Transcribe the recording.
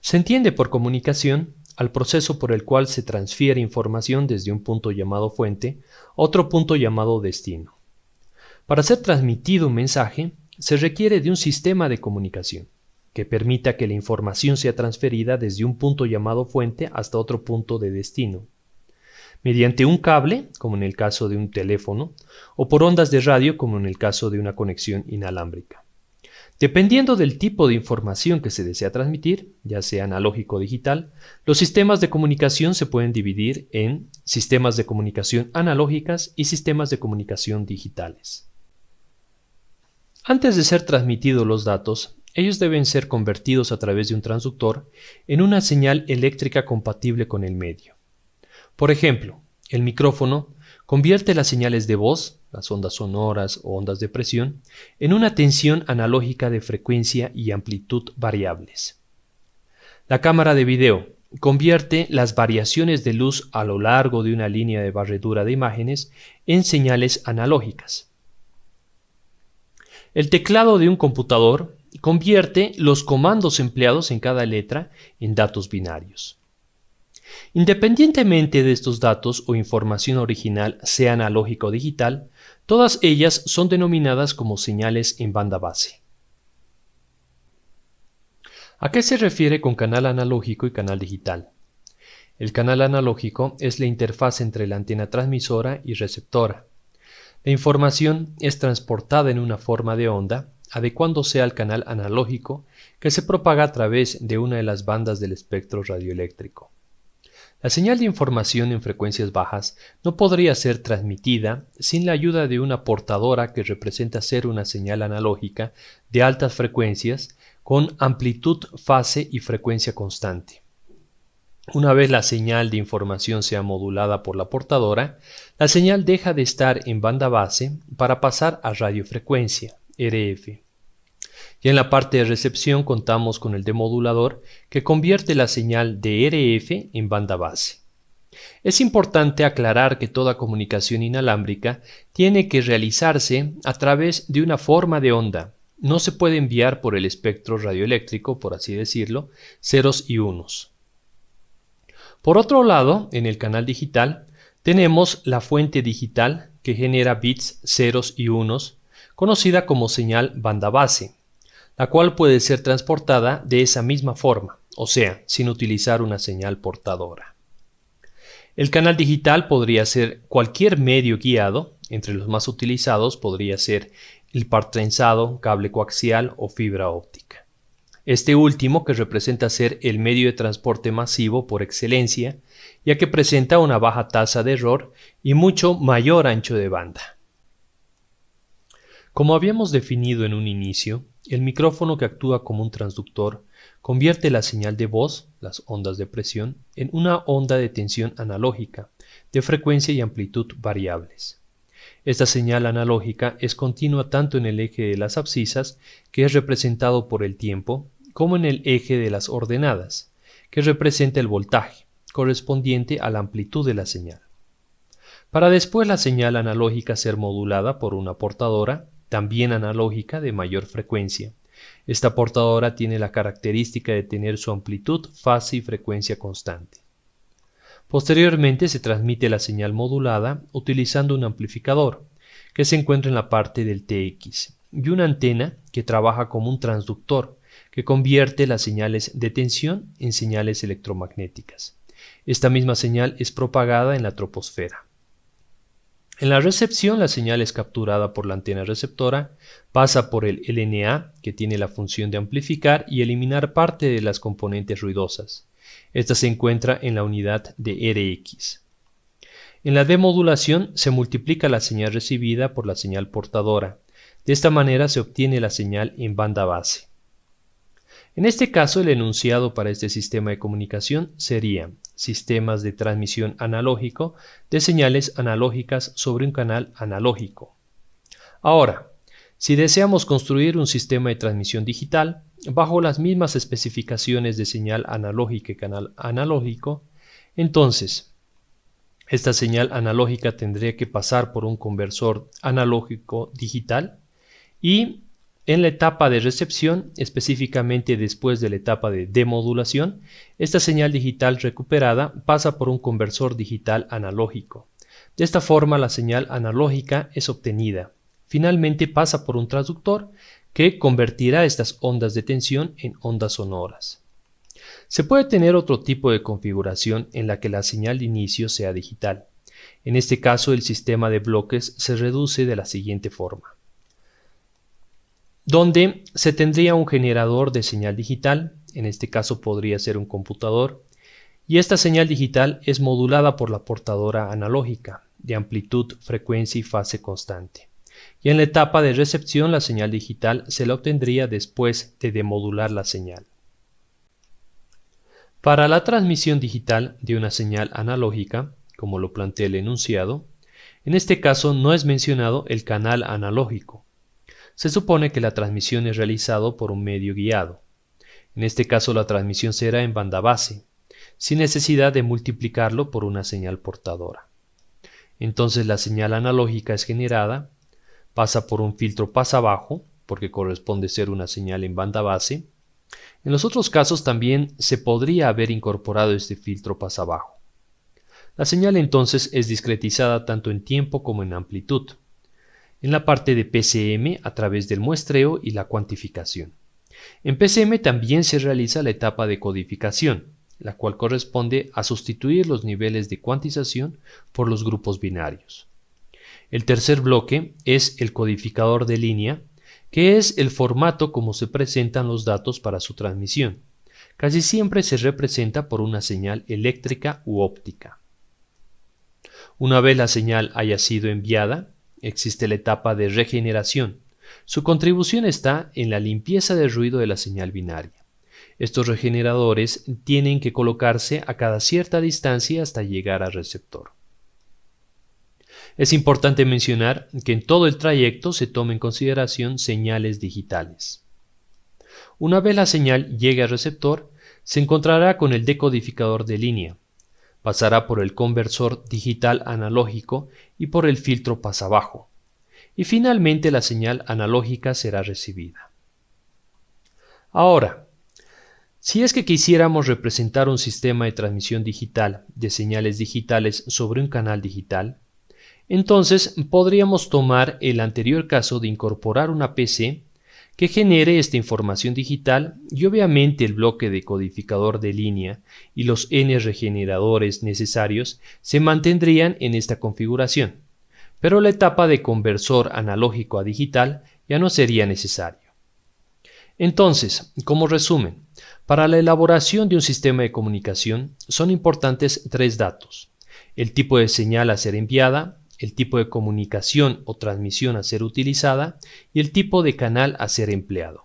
Se entiende por comunicación al proceso por el cual se transfiere información desde un punto llamado fuente a otro punto llamado destino. Para ser transmitido un mensaje, se requiere de un sistema de comunicación que permita que la información sea transferida desde un punto llamado fuente hasta otro punto de destino, mediante un cable, como en el caso de un teléfono, o por ondas de radio, como en el caso de una conexión inalámbrica. Dependiendo del tipo de información que se desea transmitir, ya sea analógico o digital, los sistemas de comunicación se pueden dividir en sistemas de comunicación analógicas y sistemas de comunicación digitales. Antes de ser transmitidos los datos, ellos deben ser convertidos a través de un transductor en una señal eléctrica compatible con el medio. Por ejemplo, el micrófono convierte las señales de voz, las ondas sonoras o ondas de presión, en una tensión analógica de frecuencia y amplitud variables. La cámara de video convierte las variaciones de luz a lo largo de una línea de barredura de imágenes en señales analógicas. El teclado de un computador convierte los comandos empleados en cada letra en datos binarios. Independientemente de estos datos o información original sea analógica o digital, todas ellas son denominadas como señales en banda base. ¿A qué se refiere con canal analógico y canal digital? El canal analógico es la interfaz entre la antena transmisora y receptora. La información es transportada en una forma de onda, adecuándose al canal analógico que se propaga a través de una de las bandas del espectro radioeléctrico. La señal de información en frecuencias bajas no podría ser transmitida sin la ayuda de una portadora que representa ser una señal analógica de altas frecuencias con amplitud, fase y frecuencia constante. Una vez la señal de información sea modulada por la portadora, la señal deja de estar en banda base para pasar a radiofrecuencia, RF. Y en la parte de recepción contamos con el demodulador que convierte la señal de RF en banda base. Es importante aclarar que toda comunicación inalámbrica tiene que realizarse a través de una forma de onda. No se puede enviar por el espectro radioeléctrico, por así decirlo, ceros y unos. Por otro lado, en el canal digital, tenemos la fuente digital que genera bits ceros y unos, conocida como señal banda base, la cual puede ser transportada de esa misma forma, o sea, sin utilizar una señal portadora. El canal digital podría ser cualquier medio guiado, entre los más utilizados podría ser el par trenzado, cable coaxial o fibra óptica. Este último que representa ser el medio de transporte masivo por excelencia, ya que presenta una baja tasa de error y mucho mayor ancho de banda. Como habíamos definido en un inicio, el micrófono que actúa como un transductor convierte la señal de voz, las ondas de presión, en una onda de tensión analógica, de frecuencia y amplitud variables. Esta señal analógica es continua tanto en el eje de las abscisas, que es representado por el tiempo, como en el eje de las ordenadas, que representa el voltaje, correspondiente a la amplitud de la señal. Para después la señal analógica ser modulada por una portadora, también analógica de mayor frecuencia. Esta portadora tiene la característica de tener su amplitud, fase y frecuencia constante. Posteriormente se transmite la señal modulada utilizando un amplificador, que se encuentra en la parte del TX, y una antena que trabaja como un transductor, que convierte las señales de tensión en señales electromagnéticas. Esta misma señal es propagada en la troposfera. En la recepción, la señal es capturada por la antena receptora, pasa por el LNA, que tiene la función de amplificar y eliminar parte de las componentes ruidosas. Esta se encuentra en la unidad de RX. En la demodulación se multiplica la señal recibida por la señal portadora. De esta manera se obtiene la señal en banda base. En este caso, el enunciado para este sistema de comunicación sería sistemas de transmisión analógico de señales analógicas sobre un canal analógico. Ahora, si deseamos construir un sistema de transmisión digital bajo las mismas especificaciones de señal analógica y canal analógico, entonces esta señal analógica tendría que pasar por un conversor analógico digital y En la etapa de recepción, específicamente después de la etapa de demodulación, esta señal digital recuperada pasa por un conversor digital analógico. De esta forma, la señal analógica es obtenida. Finalmente pasa por un transductor que convertirá estas ondas de tensión en ondas sonoras. Se puede tener otro tipo de configuración en la que la señal de inicio sea digital. En este caso, el sistema de bloques se reduce de la siguiente forma, donde se tendría un generador de señal digital, en este caso podría ser un computador, y esta señal digital es modulada por la portadora analógica, de amplitud, frecuencia y fase constante. Y en la etapa de recepción la señal digital se la obtendría después de demodular la señal. Para la transmisión digital de una señal analógica, como lo plantea el enunciado, en este caso no es mencionado el canal analógico. Se supone que la transmisión es realizada por un medio guiado. En este caso la transmisión será en banda base, sin necesidad de multiplicarlo por una señal portadora. Entonces la señal analógica es generada, pasa por un filtro pasabajo, porque corresponde ser una señal en banda base. En los otros casos también se podría haber incorporado este filtro pasabajo. La señal entonces es discretizada tanto en tiempo como en amplitud, en la parte de PCM a través del muestreo y la cuantificación. En PCM también se realiza la etapa de codificación, la cual corresponde a sustituir los niveles de cuantización por los grupos binarios. El tercer bloque es el codificador de línea, que es el formato como se presentan los datos para su transmisión. Casi siempre se representa por una señal eléctrica u óptica. Una vez la señal haya sido enviada, existe la etapa de regeneración. Su contribución está en la limpieza del ruido de la señal binaria. Estos regeneradores tienen que colocarse a cada cierta distancia hasta llegar al receptor. Es importante mencionar que en todo el trayecto se toma en consideración señales digitales. Una vez la señal llegue al receptor, se encontrará con el decodificador de línea. Pasará por el conversor digital analógico y por el filtro pasabajo. Y finalmente la señal analógica será recibida. Ahora, si es que quisiéramos representar un sistema de transmisión digital de señales digitales sobre un canal digital, entonces podríamos tomar el anterior caso de incorporar una PC que genere esta información digital y obviamente el bloque de codificador de línea y los N regeneradores necesarios se mantendrían en esta configuración, pero la etapa de conversor analógico a digital ya no sería necesario. Entonces, como resumen, para la elaboración de un sistema de comunicación son importantes tres datos: el tipo de señal a ser enviada, el tipo de comunicación o transmisión a ser utilizada y el tipo de canal a ser empleado.